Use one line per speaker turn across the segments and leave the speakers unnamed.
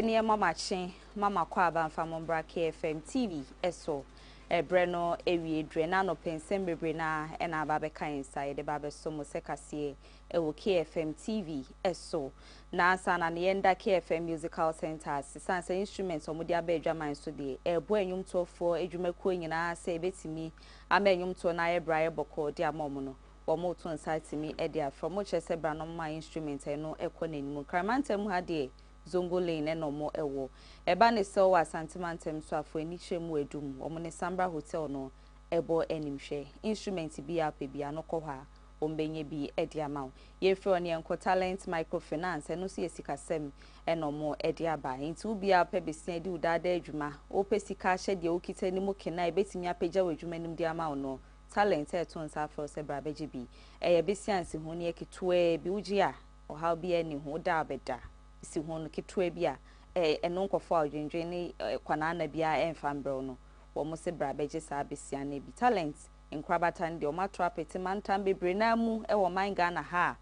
ene mama chen mama kwa abanfa mombra KFM TV eso breno ewie drena no pensem bebre na ena ababe kan inside de babe so mo sekase ewo KFM TV eso na sana ne yenda KFM Musical Center sisanse instruments omudi abedwa man so de ebo enwum tofo edwumakuo nyina se ebetimi ama enwum to na ye brae boko de amom no womo to nsite mi e de from mo chese bra no ma instrument no ekonanimu kramantem ha de zongo lane no mo ewo eba ne so wa santimantem so afo ani chemu edum omo ne Sambra Hotel no ebo animhwe instrument bi apebia no kɔ ha ombenye bi edi amaw ye fro ne enko talent microfinance eno si esikasem eno mo edi aba nti ubi apebesia di udada adwuma opesika hye de okita ni mo kena ebetimi apegya wadwuma nim di amaw no talent eto nsa afro se bra beje bi eye besianse ho ne ekitoe bi uji a ohaw bi ani ho da abeda si ho no kitwe bia eno nkofo adwendwen ne kwanana bia emfa mbro no wo mo se bra beje sa besia na bi talent nkrabata ndi o matro apeti mantam bebre na mu wo manga na ha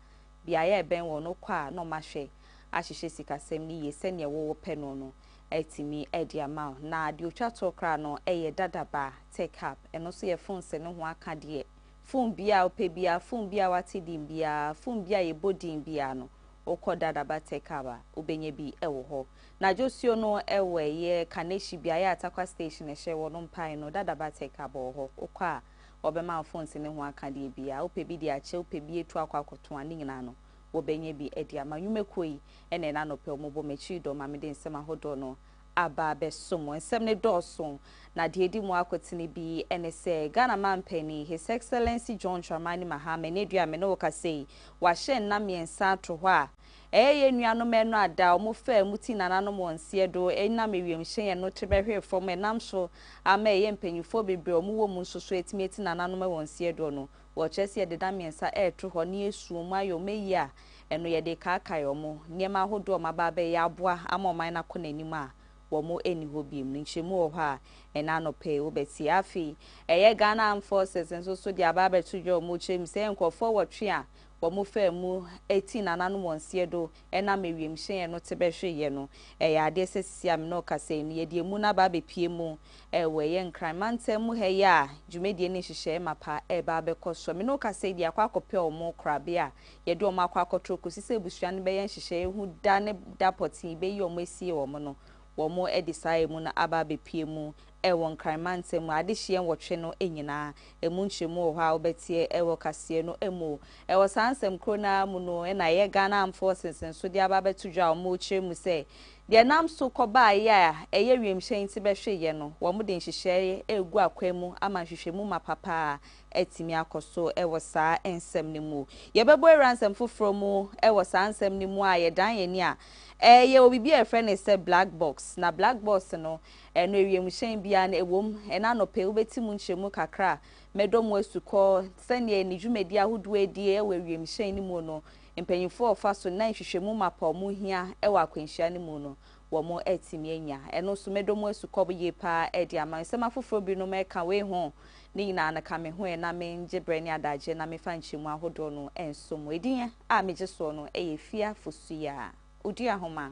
bia ye ben wo no kwa no mahwe ahihye sikasem ni yese ne wo pe no no etimi edi ama na de otwa to kra no eye dadaba take up eno so ye phone se ne ho aka de phone bia ope bia phone bia wati dim bia phone bia ye bodin bia no okodada ba tekaba obenye bi ewo ho na josio no ewe ye kaneshi bia ya atakwa station ehye wo no mpai no dada ba tekaba ho okwa obema phones ne ho aka de bia opebi de ache opebi etu akwakoto ani nyina no obenye bi edi amanyumekoi ene na no pe omobo mechi do mamede nsem ahodo no aba besomo nsem ne doso na de edi mu akotene bi ene se Ghana mampani His Excellency John Dramani Mahama ne dua me no kasei wa hye na miensa ato ho a eye nuanom eno ada omo fa muti nananom wonse do enna mewiem hye no tebehwe from enam so ama eye mpanyufo bebre omo wo mu nsoso etimeti nananom wonse do no wo chese de da miensa eto ho ne esuo mu ayo meyi a eno ye de kaka yomo niema hodo maba be ya aboa ama oman na konanim a womo eni hobi mu nchemu ho ha ena no pe obeti afi eye Ghana Armed Forces nso so de ababe tudwo mu chem se nkofo wotwe a womo fa mu 18 nananu wonse do ena mewiem hye no tebehwe ye no eye ade sesisia me no kase ni ye de mu na ba be pie mu we ye nkramantem mu he ya dwumedie ne hyehyɛ mapa ba be koso me no kase de akwakope omo krabe a ye de omo akwakoto kosise ebusua ne be ye hyehyɛ hu da ne da poti be yi omo esie omo no womo edisai mu na aba be pie mu ewon kramantem mu adehye nwotwe no enyina emu nchemu ho ha obetie ewo kase no emu ewo sansem krona mu no na ye Ghana Armed Forces nso de aba betudwa omo chemu se de nam so koba ya eye wiemhye nti behwe ye no womo de nhyehyɛ egu akwemu ama hwehwemu mapapa etimi akoso ewo saa ensem ne mu ye bebo eransem foforo mu ewo saa ensem ne mu a ye dan ye ni a ye obibi e friend is black box na black box no no ewiemhye bia na ewom na no pe obetimu nchemu kakra medomo asukọ sene ni dwumedi ahodo edi e wiemhye ni mu no mpanyifo ofa so na hwehwemu mapa mu hia e wa akwanhia ni mu no womo etimi enya eno so medomo asukọ ye pa edi ama nsema foforo bi no meka we ho ni nyina na ka me ho na me nje brani adaje na me fa nchemu ahodo no ensom edin a meje so no Afia Fosuah Oduahoma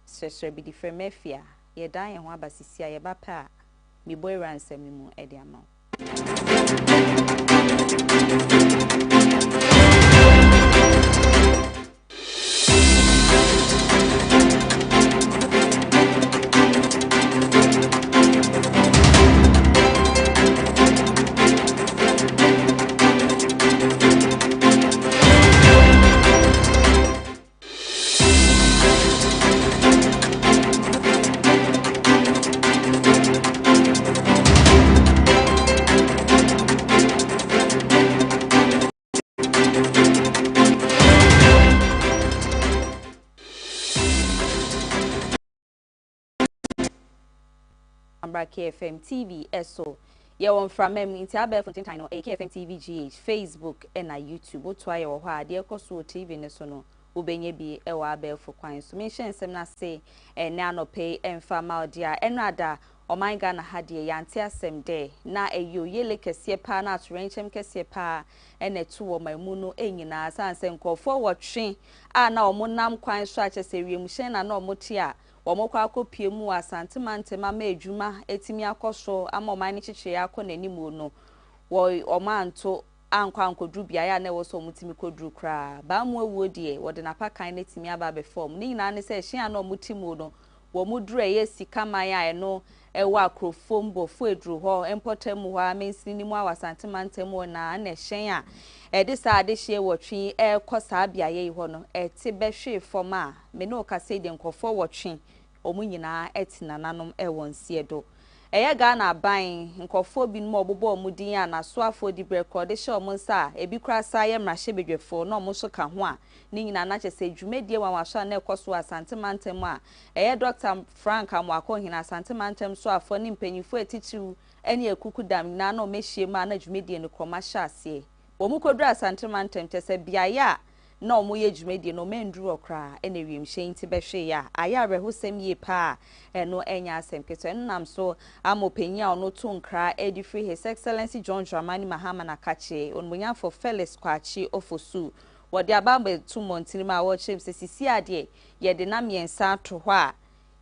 Sresrebidi from Afia ye dan ye ho abasisia ye ba pa me boy ransem ni mu edi ama KFM TV eso ye won from nti abe fontin no KFM TV GH Facebook na YouTube oto aye wo ha de ekoso TV ne so no obenye bi e wa abe fo kwan so mention nsem na say na anope emfa maldia eno ada oman Ghana ha de yante asem de na eyo yele kese pa na atorenchem kese pa ene tu wo mamu no enyina sanse nkofo wotwe a na omonam kwan so a chese wiem hye na na omote a womokwa akopie mu asante mantema ma edwuma etimi akoso ama oman ni chichire akọ nanimu no wo omanto ankwa ankodru bia ya na wo so mutimi kodru kra ba mu awuo de wo de napakan na timi aba be form ni nyina ne se hia na omutimu no wo mudru eye sika maya eno ewo akrofombo fo edru ho importem ho amensi ni mu awasante mantem na na hyen a ede sa ade hye wotwe kosa bia ye ho no ete behwe form a me no ka se de nkofo wotwe omunyina etina nanom ewonsie do eye ga na ban nkofo bi no obobo omudin a na so afo di record hye omunsa ebi kra sa ye mrahye bedwefo na omuso ka ho a ni nyina na chese dwumedie wanwaso na ekoso asante mantem a eye Dr. Frank Amwako hina asante mantem so afo ni mpanyifo etichiru ene ekukudam na na omehie ma na dwumedie no kroma hyase omukodru asante mantem chese biaya na omoye dwumedie no mendru okra ene wiemhye nti behwe ya aya rehosem ye pa eno enya asem keto ennam so amopenya ono to nkra edi free His Excellency John Dramani Mahama na kache onmunya for Felix Kwachi Ofosu wodi abambe tumontini ma wo chem se sisi ade ye de na miensa to ho a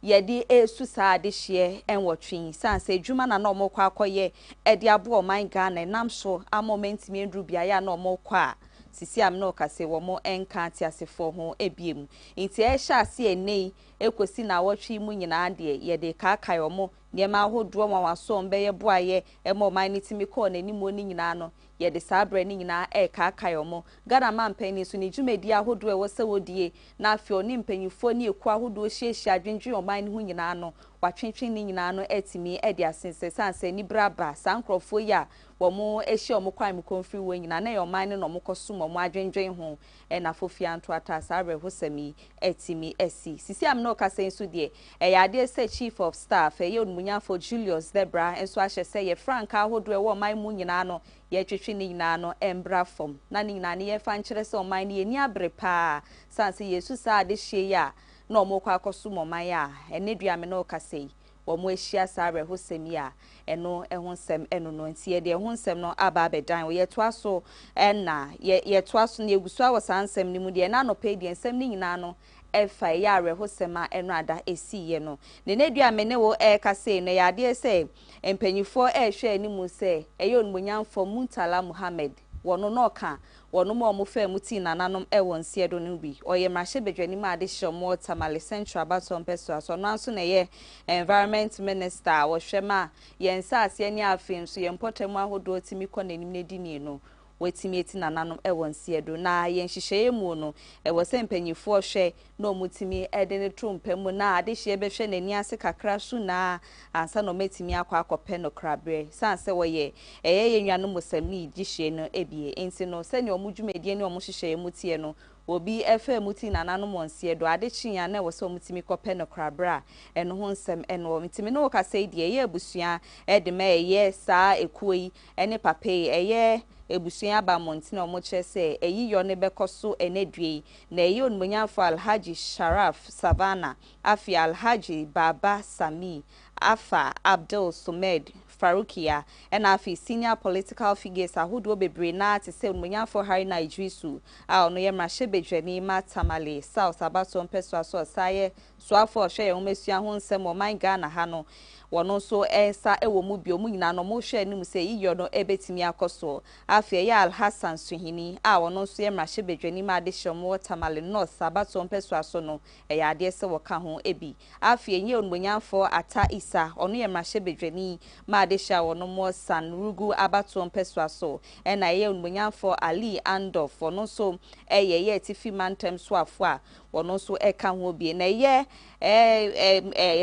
ye de esu sa ade hye enwotwen sanse adwuma na na omokwa akoye edi abo oman Ghana nam so amomenti mi ndru bia ya na omokwa sisi am no kase womo enka atiasefo ho ebiem nti ehya ase enei ekosi na wotwe mu nyina ade ye de kaka yomo niema ahodo ma waso mbeye boaye emo man nitimi ko na nimo ni nyina no ye de sabre ni nyina kaka yomo Ghana man pani so ni dwumedi ahodo wose wodie na afio ni mpanyifo ni eku ahodo hyiehia adwendwe oman ni ho nyina no watwentwen ni nyina no etimi ede asense sanse ni braba sankrofo ya womo ehye omokwan mu konfiri wo nyina na yoman no mokoso mo adwendwen ho na fofia nto ata sabre hosami etimi esi sisi am no kase nso de yade se chief of staff munyanfo Julius Debra enso ahye se ye Frank ahodo ewo man mu nyina no ye twetwe ni nyina no embra fom na ni nyina ne ye fa nkyere se oman ne ni abre pa sanse yesu sa ade hye ya na omokwa akoso moman ya eneduame no kase womo ehia sabre hosami a eno ehonsem eno no ntie de ehonsem no aba abedan wo yetoaso na yetoaso na egusu awosansem ni mu de na no pe de ensem ni nyina no efa ya rehosema eno ada esiye no ne neduame ne wo kase no yade se empanyifo ehwe animu se eyo onmunyamfo Muntala Muhammad wono no ka wono mo omofa muti nananom ewonsie do no bi oye mrahye bedwani ma ade hyomo Tamale Central Baton Peso so no anso na ye environment minister wo hwema yensa ase ni afin so ye mpotamu ahodo timi kọ nanim ne dini no wetimi eti nananom ewonsie do na ye nhyehyeye mu no ewo se mpanyifo hwe na omutimi ede ne trompam na ade hye behwe nani ase kakra su na ansa no metimi akọ no krabre sanse wo ye ye nwanom musamni gihye no ebie enti no se ne omudwumedie ne omohyehyeye mutie no obi efa muti nananom onsie do ade chinya na wo se omutimi kọpe no krabra eno ho nsem eno omutimi no ka se die ye abusua ede ma ye saa ekuyi ene pape eye ebusua ba montina omoche se eyiyo ne bekoso enedue na eyi onmunyanfo Alhaji Sharaf Savannah Afia Alhaji Baba Sami Afa Abdul Sumed Farukia and Afi senior political figures ahodo bebre na te se onmunyanfo Harina Idrisu a ono ye mrahye bedwani ma Tamale South Abaton Peso aso saye soafo hwe omesua ho nsem oman Ghana ha no wono so ensa ewo mu bio mu nyina no mo hwe anim se yiyo no ebetimi akoso Afia ya Alhassan Suhini a wono so ye mrahye bedwani ma de hyomo Tamale North Abaton Peso aso no ya ade se woka ho ebi Afia nye onmunyanfo Ata Isa ono ye mrahye bedwani ma de hya wono mo Sanrugu Abaton Peso aso na ye onmunyanfo Ali Andof wono so ye tifi mantem so afo a wono so eka ho bi na ye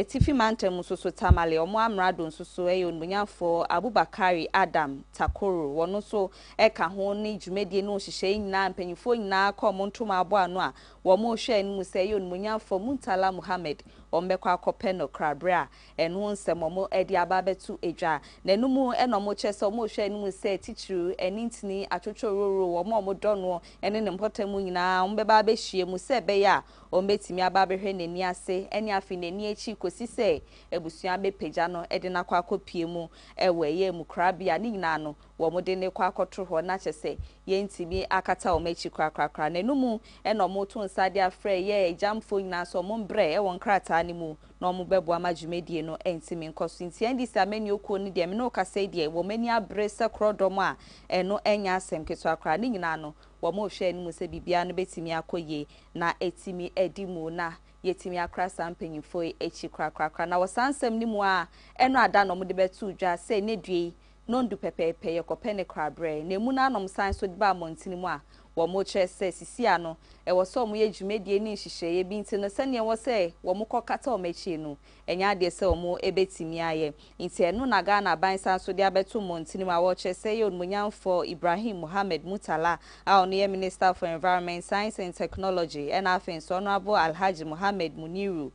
tifi mantem so Tamale omo amrado so onmunyafo Abubakari Adam Takoro wono so eka ho ni dwumedie no hyehyɛ nyina mpanyifo nyina kɔ montoma abo ano a wo mo hwɛ ni mu sɛ onmunyafo Muntala Muhammad ombekwa akɔpɛ no krabra eno nsɛm omo edi aba betu edwa na enumu eno mo kyɛ sɛ omo hwɛ ni mu sɛ tichiru enintini atwotwororo wo mo dɔ no ene ne mpotamu nyina ombeba behwie mu sɛ beya ombetimi aba behwe nani ase ene afi nani echi kosi sɛ ebusua bepeja no ede na kwa akɔpie mu ewe ye mu krabia ni nyina no wo mo de ne kwa akɔtro ho na kyɛ sɛ ye ntimi akata o mechi krakrakra na enumu eno mo to nsade afrɛ ye ejamfo nyina so mo mbrɛ ewon krata sanimu no mu bebo amajumedie no entimi nkoso nti endisa meni okwo ni de me no kasa de wo mani abrese krodom a eno enya asem keto akra ni nyina no wo mo hwe ni mu se bibia no betimi akoye na etimi edimu na yetimi akra sampanyifo echi krakrakra na wosansem ni mu a eno ada no mu de betu dwa se ne due no ndu pepepe yekope ne krabre na emu na anom san so de ba montini mu a wo mo che se sisia no e wo so mo ye dwumedie ni hihye bi nti no sene wo se wo mo kokata o mechi no enya de se wo mo ebetimi aye nti eno na ga na ban san so de abeto montini mu a wo che se ye onmunyamfo Ibrahim Mohammed Mutala a ono ye Minister for Environment, Science and Technology and Afenso Honorable Alhaji Mohammed Muniru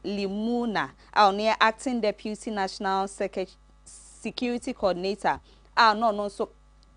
Limuna a ono ye Acting Deputy National Security Coordinator no so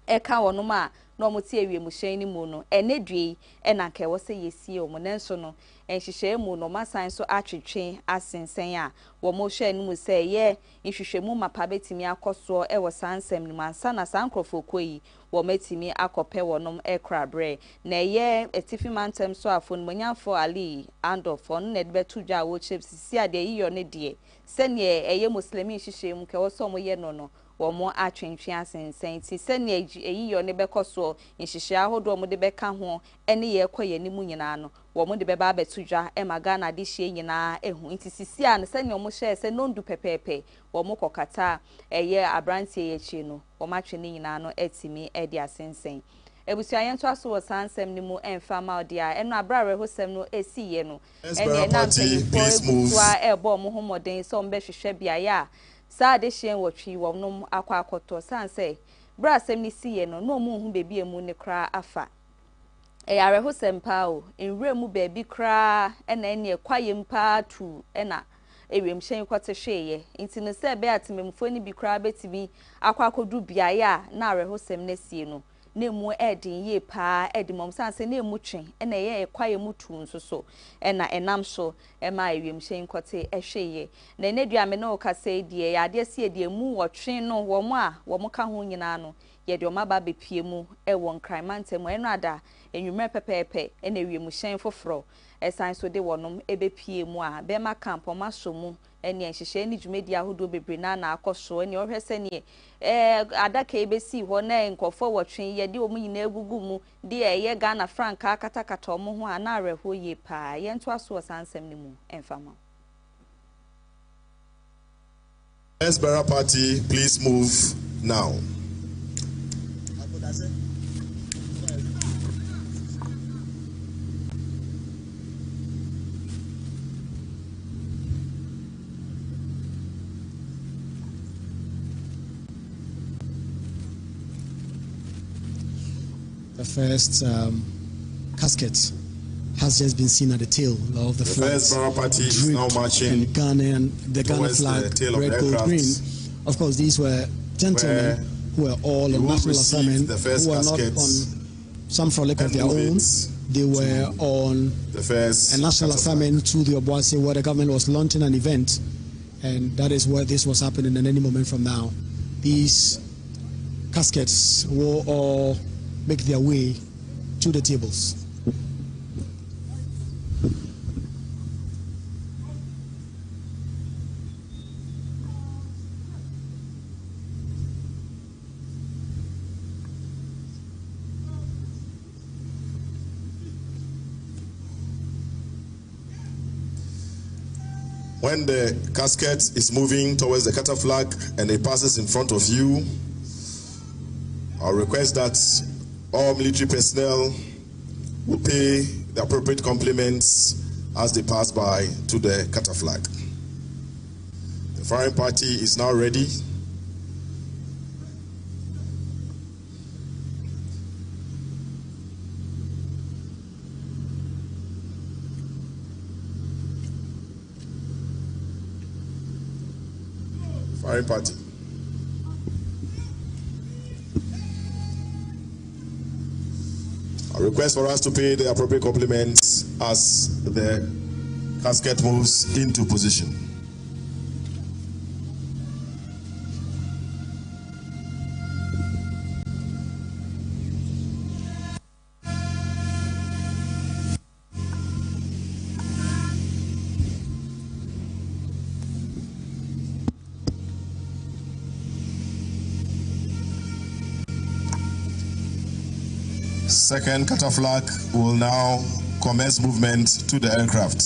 eka wonoma no motie awiemu hyen ni mu no enedwe ena nka wo se yesie o mo nenso no enhyehyɛ mu no masan so atwetwe asensen a wo mo hwɛ ni mu se ye nhwehwɛmu mapa betimi akoso e wo sansem ni mansa na sankrofo koyi wo metimi akopɛ wonom ekrabre na ye etifi mantem so afon monyamfo Ali Andofo no na de betu dwa wo chips si ade yiyo ne de sene eye muslimi nhyehyɛ mu ke wo so mo ye no womo atwentwe asensen ti sene eyiyo ne bekoso nhyehyɛ ahodo mo de beka ho ene ye koye ni mu nyina no womo de beba betudwa e magana de hye nyina ehu nti sisia no sene omo hye se nondu pepepe womo kokata eye abrantie ye chi no womo atwe ni nyina no etimi e de asensen ebusia yento aso wo sansem ni mu emfa ma odia eno abrare hosem no esiye no ene na mpanyifo ebutua ebo mo homoden so mbehwehwe biaya sa de hyen wotwi wonom akwa akoto sanse bra asem ni siye no no mu hu bebi emu ne kra afa yare hosem pa o enwre mu bebi kra ena ene kwayem pa tu ena ewem hyen kwete hweye nti no se be atememfo ni bi kra betimi akwa akodu biaya na are hosem na sie no nemu edin ye pa edimom sanse nemu twen ena ye kwaye mutu nsoso ena enam so ema ewem hyen kote ehweye na enedua me no kase die ya de sie die mu wotwen no wo mo a wo mo ka ho nyina no ye de o maba bepie mu e won kraimantem eno ada enwumre pepepe ena ewem hyen foforo esan so de wonom ebepie mu a be ma camp o ma so mu eni enhyehyɛ ni dwumedi ahodo bebre na akoso eni ohwese ne adaka ebesi ho na nkofo wotwen ye de omu nyina egugu mu de eye Ghana franka katakata omo ho ana areho ye pa ye nto aso sansem ni mu emfama.
Esbera party, please move now.
The first casket has just been seen at the tail of the
first party is now marching
and the Ghana flag, red, gold, green. Of course, these were gentlemen who were all on national assignment, who were not on some frolic of their own. They were on a national assignment to the Obuasi, where the government was launching an event, and that is where this was happening. And any moment from now, these caskets will all make their way to the tables.
When the casket is moving towards the Qatar flag and it passes in front of you, I'll request that all military personnel will pay the appropriate compliments as they pass by to the Qatar flag. The firing party is now ready. Firing party. A request for us to pay the appropriate compliments as the casket moves into position. Second cataflag will now commence movement to the aircraft.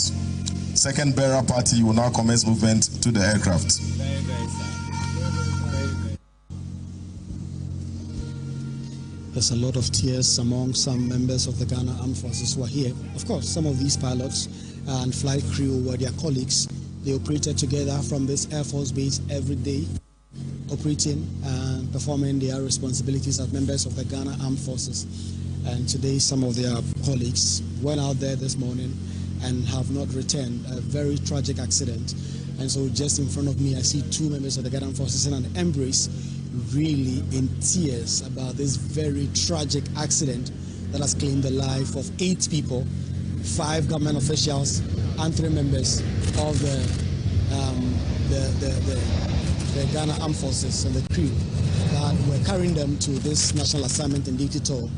Second bearer party will now commence movement to the aircraft.
There's a lot of tears among some members of the Ghana Armed Forces who are here. Of course, some of these pilots and flight crew were their colleagues. They operated together from this Air Force base every day, operating and performing their responsibilities as members of the Ghana Armed Forces. And today, some of their colleagues went out there this morning and have not returned. A very tragic accident. And so just in front of me, I see two members of the Ghana Armed Forces in an embrace, really in tears about this very tragic accident that has claimed the life of 8 people, 5 government officials and 3 members of the Ghana Armed Forces and the crew that were carrying them to this national assignment and duty tour.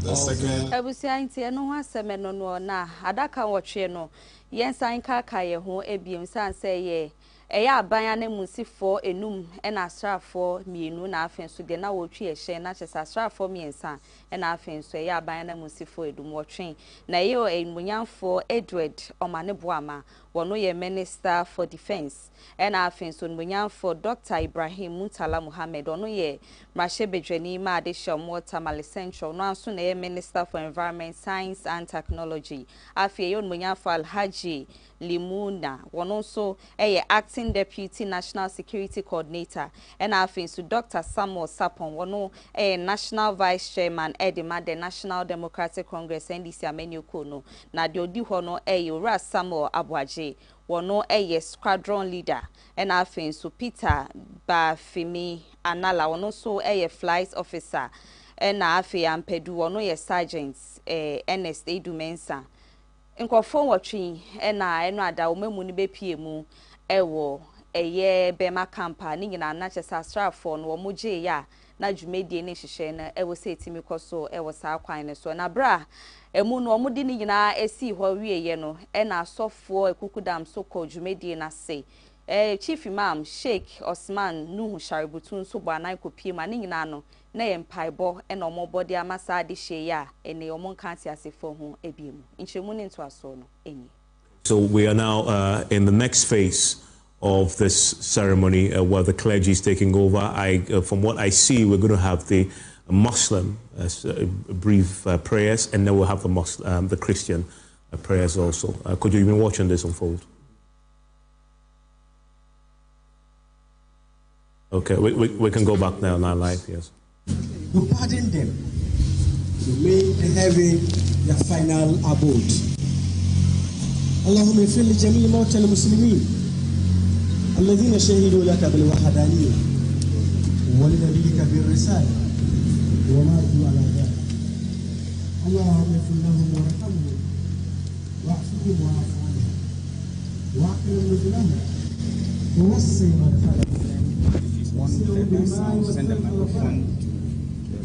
Abusianti eno ho aseme no na adaka wotwe no yensan kaka ye ho ebiem san say ye eya aban na musifo enum na asrafo mienu na afen so de na wotwe ye hye na chesa asrafo miensa na afen so eya aban na musifo edum wotwe na ye enmunyamfo Edward Omaneboama wono ye Minister for Defense na afen so enmunyamfo Dr. Ibrahim Mutala Muhammad ono ye Mrashe Bedwani ma Adeshom Tamale Central no anso na ye Minister for Environment, Science and Technology. Afia ye enmunyamfo Alhaji Limuna wono so Acting Deputy National Security Coordinator and afin so Dr. Samuel Sapon wono National Vice Chairman Edima the National Democratic Congress NDC amenu kono na de odi ho no Ura Samuel Abuaje wono Squadron Leader and afin so Peter Bafimi Anala wono so Flight Officer and afia Ampedu wono Sergeant Ernest Edumensa nkofo watwi na eno ada o memu ni bepie mu ewo eye bema campa ni nyina na chesa strafo no wo gye ya na dwumedie ne hihye na ewo se etimi koso ewo sa kwan ne so na bra emu no mo di ni nyina esi ho wieye no na asofo ekukudam so ko dwumedie na se Chief Imam Sheikh Osman Nuhu Shaributun so bwa nan kopie ma ni nyina no na ye mpaibo na omobode amasa ade hye ya ene omon kanti asefo ho ebiemu nchemu ne nto aso no enyi.
So we are now in the next phase of this ceremony where the clergy is taking over. From what I see, we're going to have the Muslim brief prayers, and then we'll have the Christian prayers also. Could you even watching this unfold? Okay, we can go back now live, yes.
You pardon them. You made heaven your final abode. اللهم اغفر لجميع موتى المسلمين الذين شهدوا لك بالوحدانية ولنبيك بالرسالة وماتوا على ذلك. اللهم اغفر لهم وارحمهم واعفهم واعف عنهم واكرم نزلهم ووسع مدخلهم واغسلهم بالماء والثلج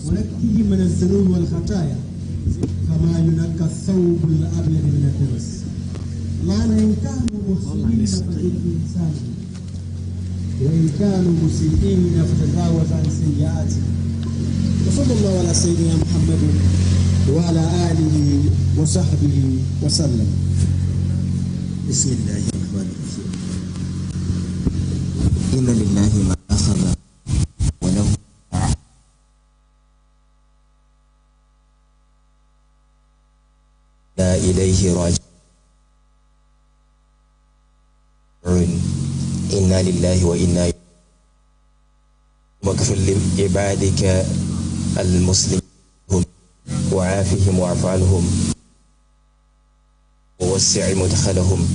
ونقهم من الذنوب والخطايا كما ينقى الثوب الابيض من الدنس. اللهم ان كانوا محسنين فزد في لسانهم وان كانوا مسيئين فتجاوز عن سيئاتهم. وصلى الله على سيدنا محمد وعلى اله وصحبه وسلم. بسم الله الرحمن الرحيم. ان لله ما اخذ وله لا اليه راجعون. إنا لله وإنا إليه. واغفر لعبادك المسلمين وعافهم واعف عنهم ووسع مدخلهم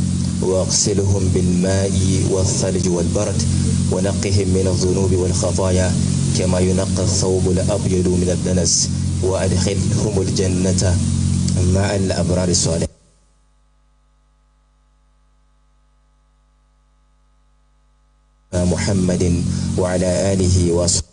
واغسلهم بالماء والثلج والبرد ونقهم من الذنوب والخطايا كما ينقى الثوب الأبيض من الدنس وأدخلهم الجنة مع الأبرار الصالحين. محمد وعلى آله وصحبه.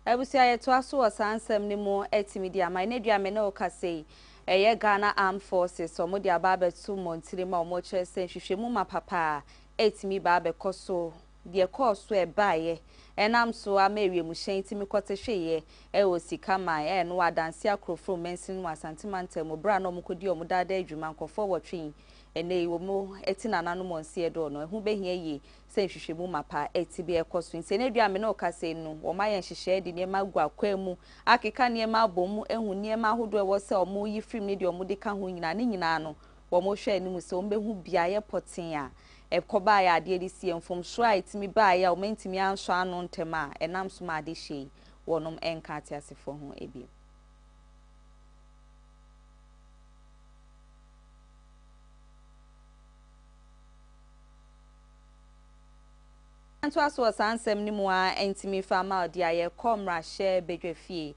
Abusia yeto aso wasansem ni mo etimidia ma ne duame na okase eye Ghana Armed Forces so mo dia ba betu montiri ma mo kire sen hwehwemu ma papa etimi ba be koso de koso e baaye enam so amawie mu hyen timi kotehweye wo sika mai no wadanse akrofo mensin wasantimanta mo bra no mukodi o mudada adwuma nkofo wotwen ene wo mu etinana no monse edo no hu behia yi se hwehwemu mapa etibi ekoso nse ne dua me no kase no wo ma yen hwehwe de ne magwa kwamu akeka ne ma bomu ehu ne ma hodo e wo se o mu yi frim ne de o mu de ka ho nyina ne nyina no wo mo hwe anim se o behu bia ye poten a ekoba ya ade edi sie mfom so a etimi ba ya o mentimi anso ano ntema enam so ma ade hye wonom enka atiasefo ho ebi anto aso sansem ni mu a entimi fama odi aye komra hye bedwafie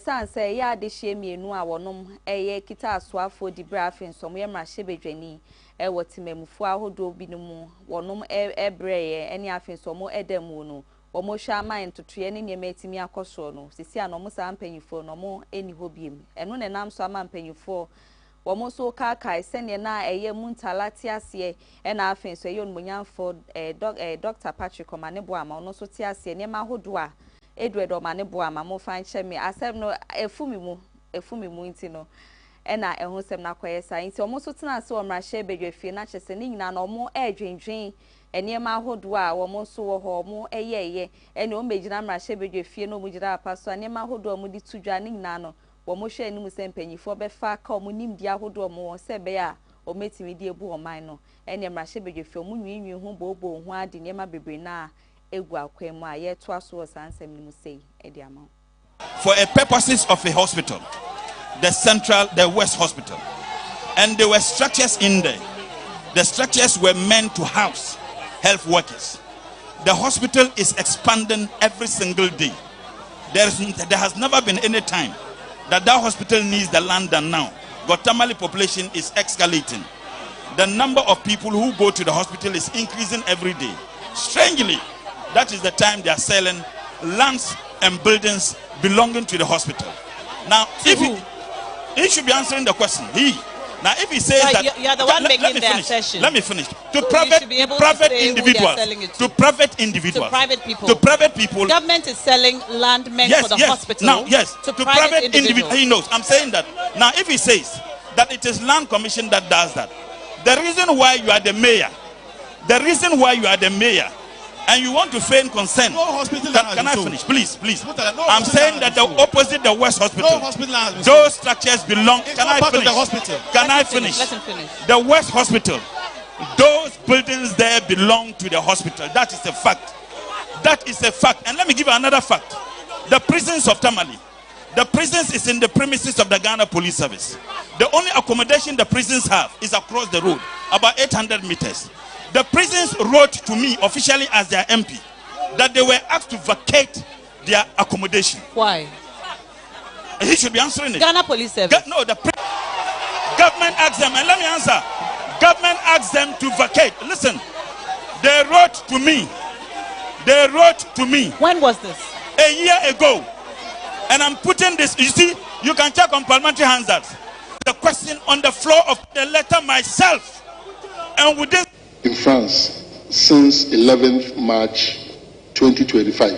sanse ya ade hye mienu a wonom eye kita asoafo di brafin so mo ye mra hye bedwani wotimamufu ahodo binumu wonom ebreye eni afin so mo edamu no wo mo hwa man totoye ne nyema etimi akoso no sisi a no mo sa mpanyifo no mo eni hobiem eno ne nam so ama mpanyifo wo mo so kai sene na eye muntalati ase na afin so ye onmunyamfo Dr. Patrick Omanebo ama ono so ti ase ne ma hodo a edwedo Omanebo ama mo fan cheme asem no efumi mu ntino ena ehusem na kwaye science omo so tena se omra hye bedwafie na kyese ni nyina na omo edwendwen eniema ahodo a omo so wo ho omo eyeye ene o megina mra hye bedwafie no mugida apaso eniema ahodo omo di tudwa ni nyina no omo hwe eni musempanyifo befa ka omo nimdi ahodo omo se be a omo etimi di ebu oman no ene mra hye bedwafie omo nwinwi hu bobo hu ade niema bebre na egu akwemu a ye to aso sansem ni musei edi ama
for a purposes of a hospital, the West Hospital, and there were structures in there. The structures were meant to house health workers. The hospital is expanding every single day. There has never been any time that hospital needs the land than now. Guatemala population is escalating. The number of people who go to the hospital is increasing every day. Strangely, that is the time they are selling lands and buildings belonging to the hospital. Now, if he should be answering the question. Now, if he says that
you're the one making the assertion.
Let me finish. To private individuals, to private people. To private people.
Government is selling land meant for the hospital.
Now, yes,
to private individuals.
He knows. I'm saying that. Now, if he says that it is Land Commission that does that, the reason why you are the mayor, and you want to feign consent.
No hospital.
Can I finish? Please. I'm saying that the opposite the West Hospital. Those structures belong. Can I finish? Can I finish?
Let him finish.
The West Hospital. Those buildings there belong to the hospital. That is a fact. That is a fact. And let me give you another fact. The prisons of Tamale. The prisons is in the premises of the Ghana Police Service. The only accommodation the prisons have is across the road, about 800 meters. The prisons wrote to me officially as their MP that they were asked to vacate their accommodation.
Why?
He should be answering it.
Ghana Police Service.
No, the government asked them, and let me answer. Government asked them to vacate. Listen, they wrote to me.
When was this?
A year ago. And I'm putting this, you see, you can check on parliamentary handouts. The question on the floor of the letter myself. And with this.
In France since 11th March 2025.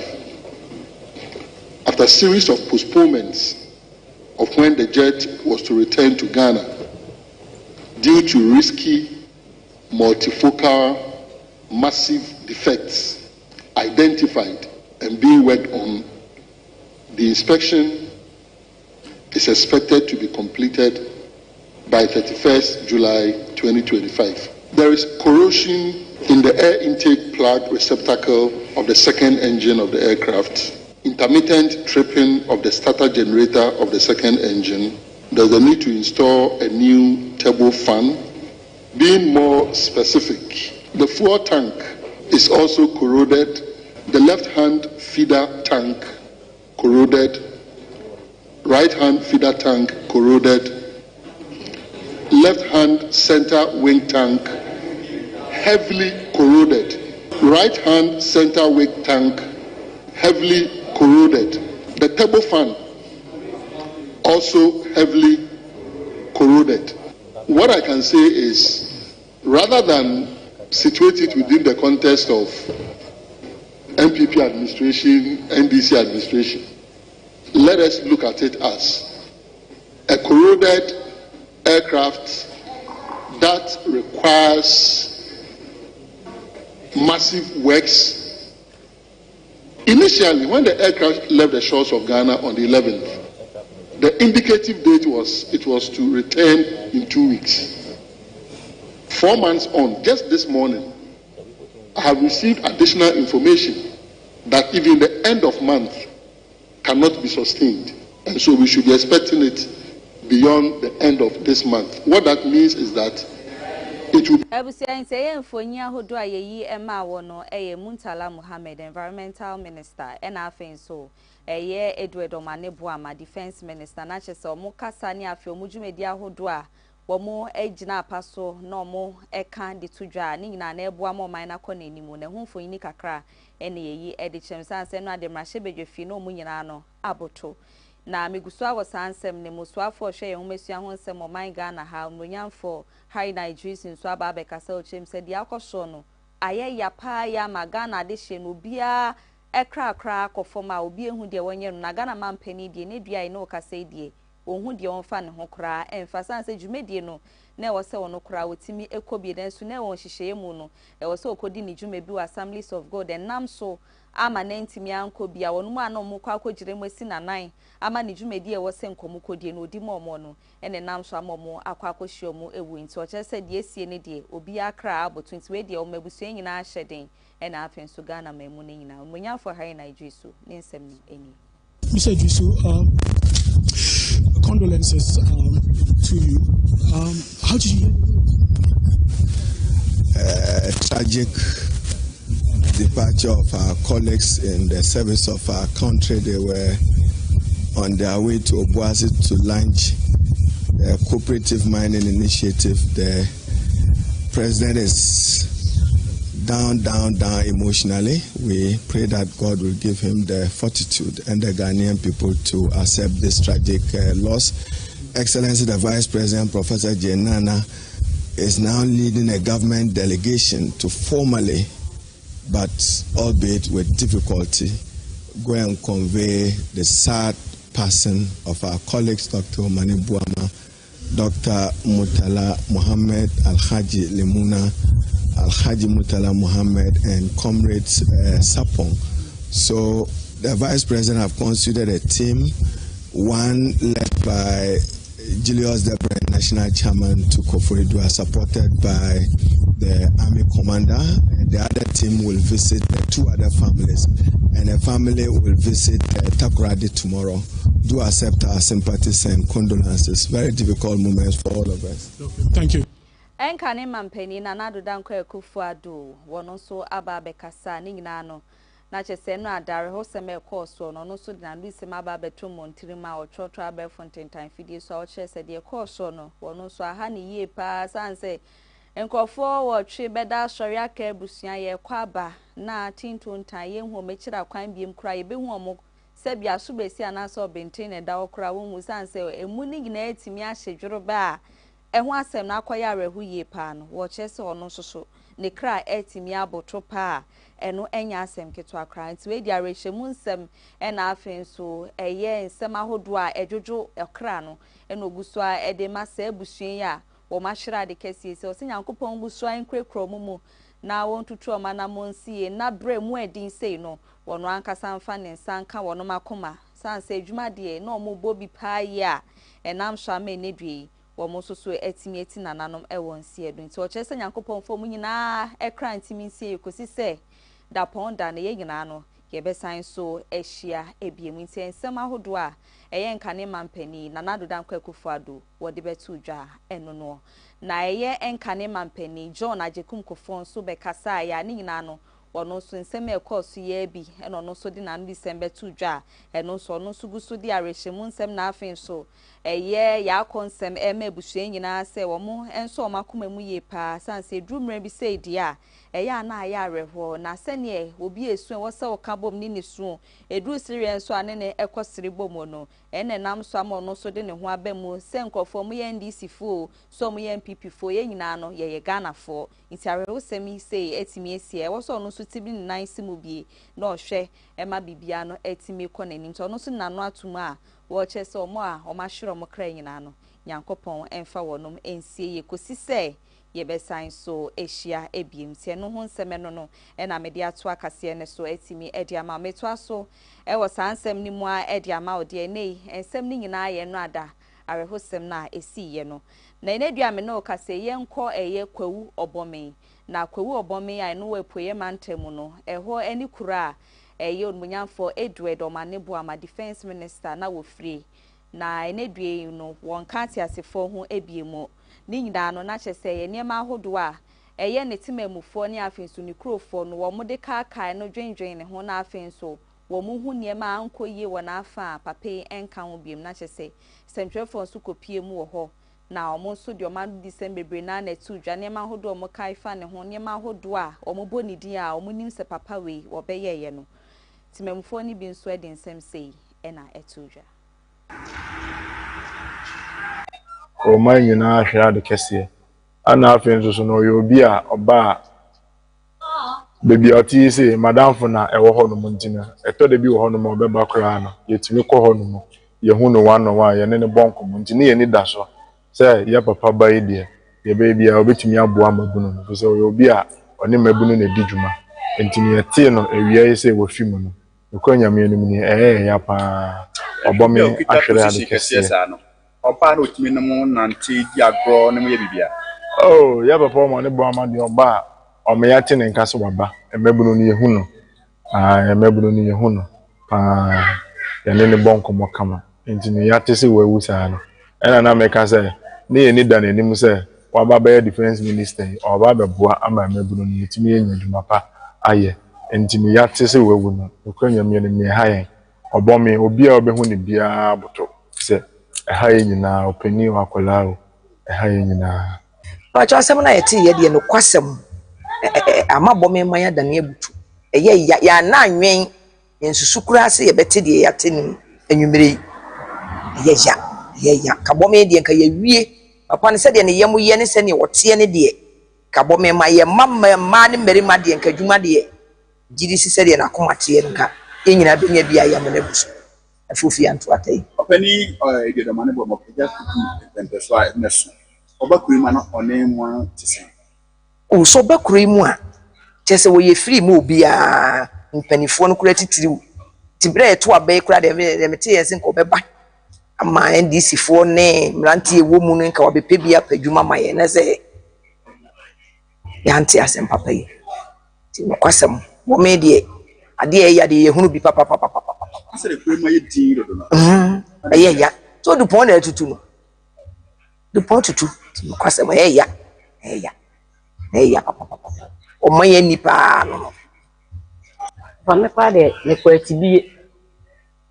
After a series of postponements of when the jet was to return to Ghana due to risky, multifocal, massive defects identified and being worked on, the inspection is expected to be completed by 31st July 2025. There is corrosion in the air intake plug receptacle of the second engine of the aircraft, intermittent tripping of the starter generator of the second engine. There's a need to install a new turbo fan. Being more specific, the fuel tank is also corroded, the left-hand feeder tank corroded, right-hand feeder tank corroded, left-hand center wing tank heavily corroded, right-hand center wing tank heavily corroded. The turbo fan also heavily corroded. What I can say is, rather than situate it within the context of MPP administration, NDC administration, let us look at it as a corroded aircraft that requires massive works. Initially, when the aircraft left the shores of Ghana on the 11th, the indicative date was to return in 2 weeks. 4 months on, just this morning, I have received additional information that even the end of month cannot be sustained. And so we should be expecting it beyond the end of this month. What that means is that it will be
Muntala Muhammad, Environmental Minister, and so Edward Omanebuama, Defense Minister, Nacheso Mukasani Afio Mujumedia Hodua, Wamo Ejina Paso, Nomo, Ekan de Tuja, Nina Nebuamo Mina Conenimu, and whom for Inikakra, any edition, Sansa, de Mashebe Fino Munyanano, Aboto. Na miguswa was ansem ne muswa for share umesua ho nsem o man Ghana ha nonyam for high Nigeria nso aba be kasa o chem said yakoso no aye ya pa ya magana de hye no bia ekra kra akofoma obi ehu de wonye no na Ghana mampani de ne dua no kasa die ohun de onfa ne ho kra emfa sanse dwumedie no na wo se wono kra wotimi ekobie den so na won hyehyeye mu no e wo se okodi ne dwuma bi wa Assemblies of God enam so ama na ntimi anko bia wono mu ana mo kwa akogire mu asi nanan ama ne dwumedi e wo se nkomo kodie no odi mo no ene nam so amomo akwa akohio mu ewu nti o kye se de esie ne de obi akra aboto nti we de o mabusu nyina ahyeden ena afen so Ghana mamu ne nyina omunya for high Nigeria so ne nsem no eni
Mr. Jusu, condolences to you. How did you
tragic departure of our colleagues in the service of our country? They were on their way to Obuasi to launch a cooperative mining initiative. The president is down emotionally. We pray that God will give him the fortitude and the Ghanaian people to accept this tragic loss. Excellency, the Vice President, Professor J. Nana, is now leading a government delegation to formally, but albeit with difficulty, go and convey the sad passing of our colleagues, Dr. Omanebuama, Dr. Murtala Muhammad, Al-Haji Limuna, Al-Haji Murtala Muhammad, and comrades Sapong. So the Vice President have considered a team, one led by Julius Debre, National Chairman to Koforidua, supported by the Army Commander, and the other team will visit the two other families, and a family will visit Takoradi tomorrow. Do accept our sympathies and condolences. Very difficult moments for all of us.
Okay, thank you.
Enkane mampeni na nadu danko Fosuah Oduahoma wono so aba bekasa ni nyina no na chese no adare ho seme course no no so na Lucy maba beto montirima o chotro aba fonten time fidie so o chese de course no wono so aha ni yie pa sanse enkofo wo twe beda sori aka ebusuan ye kwaba na tintontan ye hu mechira kwan biem kura ye behu omo se bia so besi anaso obenten ne da okura wo mu sanse emu ni nyina etimi ahyedworo ba ehun asem na akoya arehu ye pa no wo chese ono soso ne kra etimi aboto pa eno enya asem keto akra nti we di arehemu nsem ena afen so eye nsem ahodo a edwojo ekra no eno guso a ede masa abusuen ya wo mahira de kesi se o se nyankopon guso an krekro mu na won tutu o mana monsie na bre mu edin sei no wono ankasa mfa ne nsanka wono makoma sanse adwuma de na omo bobi pa ya enam so ama enedui womo soso etimi eti nananom ewon sie edu nti o chese nyankopon fo mu nyina ekra ntimi nsie ekosi se da ponda na ye nyina no ye besan so ehia ebiemu nti ensem ahodo a eye nkane mampani na nado danko Fosuah Oduahoma wode betu dwa eno no na eye enkane mampani John Ajekum Kofon so bekasa ya ni nyina no wono so nsem ekoso ye bi eno no so di na no December tu dwa eno so no so guso di arehemu nsem na afin so eye ya konsem ema ebusue nyina se womo enso makoma mu ye pa sanse drumre bi se dia eye na aya areho na sene obi esu wo se okabom ni nesu edru siri enso ane ne ekosiri bomo no ene nam so am no so de ne ho abemu se nkofo mu ye NDC fo so mu ye MPP fo ye nyina no ye Ghana fo nti areho semi se etimi esie wo so no so so tibi nice mu bie na ohwe e ma bibia no etimi kɔ nanim so no so nano atum a wo che se omo a o ma hwere mo kra nyina no Nyankopɔn emfa wonom ensie ye kosi se ye besan so ehia ebiem se no ho nsɛm no na mede ato akase ne so etimi edi ama meto aso e wo sansɛm ni mu a edi ama ode nei ensɛm ni nyina ye no ada arehosɛm na esiye no na enedua me no kase ye nkɔ eye kwawu obome na kwawu obome ai no wepoye mantemu no eho ani kura eye onmunyamfo Edward Omanebo ama defense minister na wo free na enedue no won ka tiasefo ho ebiemo ni nyina no na kyese ye niema ahodo a eye ne temamufo ne afenso ne krofo no wo mode kaakai no dwendwen ne ho na afenso wo mu hu niema ankoyie wo na afa pape enka ho biem na kyese sentwefo so kopie mu wo ho na omo so de omadu December bre na na tu dwa niema ahodo omo kai fa ne ho niema ahodo a omo boni din a omo nim se papa we wo beye ye no temamufo ni bi nso ede nsem sei na etu dwa
o man nyina hwea de kese ana afenso so no obi a oba bebi oti se madam fo na ewo ho no muntina eto de bi wo ho no mo beba kra no yetimi ko ho no mo ye hu no wan no wa ye ne bonko muntina ye ni da so se ye papa ba ye de ye bebi a obetimi aboa mabunu no so obi a oni mabunu na di djuma entini ye no ewia ye se wo fi mu no ko nyame no ni ya pa obome ahwere ade kese
Opa no timi no mo nante di agro ne mo ye bibia.
Oh, ya papa mo ne bo amade oba o me yate ne nka so waba emebunu no ye hu no. Emebunu no ye hu no. Ya ne bonko mo kama. Enti ne yate se wawu sa no. Ena na me ka se ne ye ni dan anim se waba ba defense minister oba be boa ama emebunu no yetimi enya dwuma pa aye. Enti ne yate se wawu no. Ko nyame ne me hayen. Obome obi a obehu ne bia boto se ehaye nyina openi wakolao ehaye nyina
pacho asem na yeti ye de no kwasem amabọ me man ya dane abutu eye ya na anwen yensusukura ase ye bete de yate ni anwumere ye ya kabọ me de nka ye wie papa ne se de ne yemu ye ne se ne wote ne de kabọ me ma ye mamma ne merima de nka dwuma de gidi si se de na komate nka enyina benya bia ya me ne buso afufi anto atai
Openi Edward Omanebo mo just to so nesu obakurima no onemu tise
o so bakurimu a chese wo ye free mu obi a mpanifo no kura titiri tibre to abai kura de mete yesi nko beba ama NDC fo ne mrantie wo mu no nka obepe bia padwuma maye na se ya anti asem papa yi ti no kwasem wo me de ade ya de ye hunu bi papa
asere kurima ye din do no
ya so du pon na tutu no du pon tutu kwasem ya papa o manye nipa no
ba me kwa de ne kwa tibie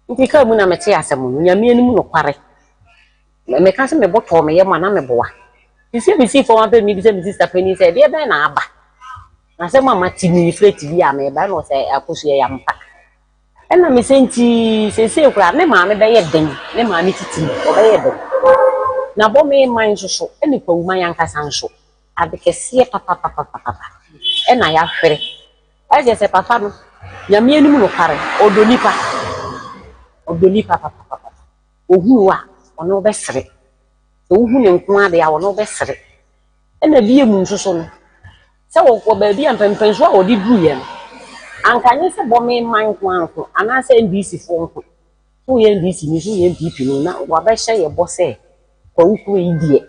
nti ka mu na mete asem no nyame anim no kware me ka se me boto me ye ma na me boa isi bi si fo ma pe mi bi se mi sister pani se de be na aba na se mama timi freti bi a me ba no se akoso ya mpa ena me senti se kura ne ma me be ye den ne ma me titi o be ye den na bo me man so eni kwa uma yanka sanso adekese papa ena ya hwere aje se papa no nyame anim no kare odonipa papa ohu wa ono be sere ohu ne nko ade ya ono be sere ena biye mu nso no se wo ba bi ampempenso a odi duye no ankanye se bo me man kwanko ana se NDC fo nko so ye NDC ni so ye NPP no na wa ba hye ye bo se kwa ukwu idie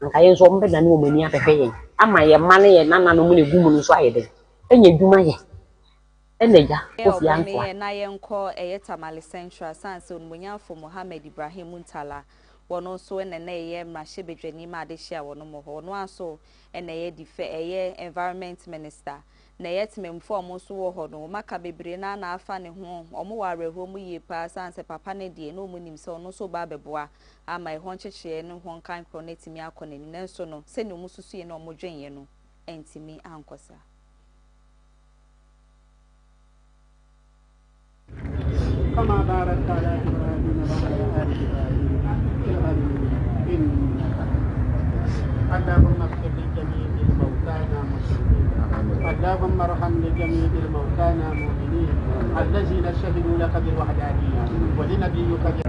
nka ye zo mbe na ne omani afefe ye ama ye mane ye nana no mu ne gumu no so ayede enye dwuma ye eneja kofi antoa
na ye nko eye Tamale Central sanse onmunyafo Mohammed Ibrahim Muntala wono so ene ye mrahye bedwani ma de hia wono mo ho no aso ene ye dife eye environment minister na ye tememfo omo so wo ho no maka bebre na na afa ne ho omo ware ho mu ye pa sanse papa ne de no mu nim se ono so ba beboa ama e ho nchechie no ho kan kro na timi akọ na ni nso no se ne mu susu ye no omo dwen ye no entimi ankosa
كما باركت على إبراهيم وعلى آل إبراهيم في العالمين إنك اللهم اغفر لجميع موتانا المسلمين
اللهم ارحم لجميع الموتانا المؤمنين الذين شهدوا لك بالوحدانية ولنبيك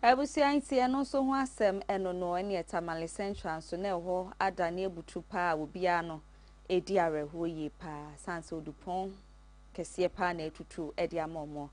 Ebusianti eno so ho asem eno no ene etamale central so na ho adane ebutu pa obia no edi areho yi pa sanse odupon kese pa na etutu edi amomo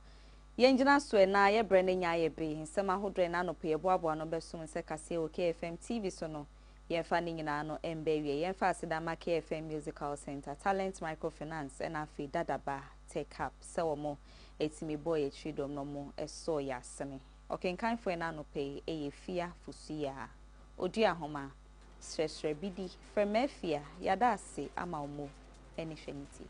yenjina so na ye bre na nya ye be nsem ahodre na no pe eboabo no besum se kase o KFM TV so no ye fa ni nyina no embewie ye fa asida ma KFM Musical Center Talent Microfinance and afi dadaba take up se wo mo etimi boy etridom no mo eso ya sene okay kan fo na no pe Afia Fosuah Oduahoma Sresrebidi from Afia yada ase ama omo eni hweniti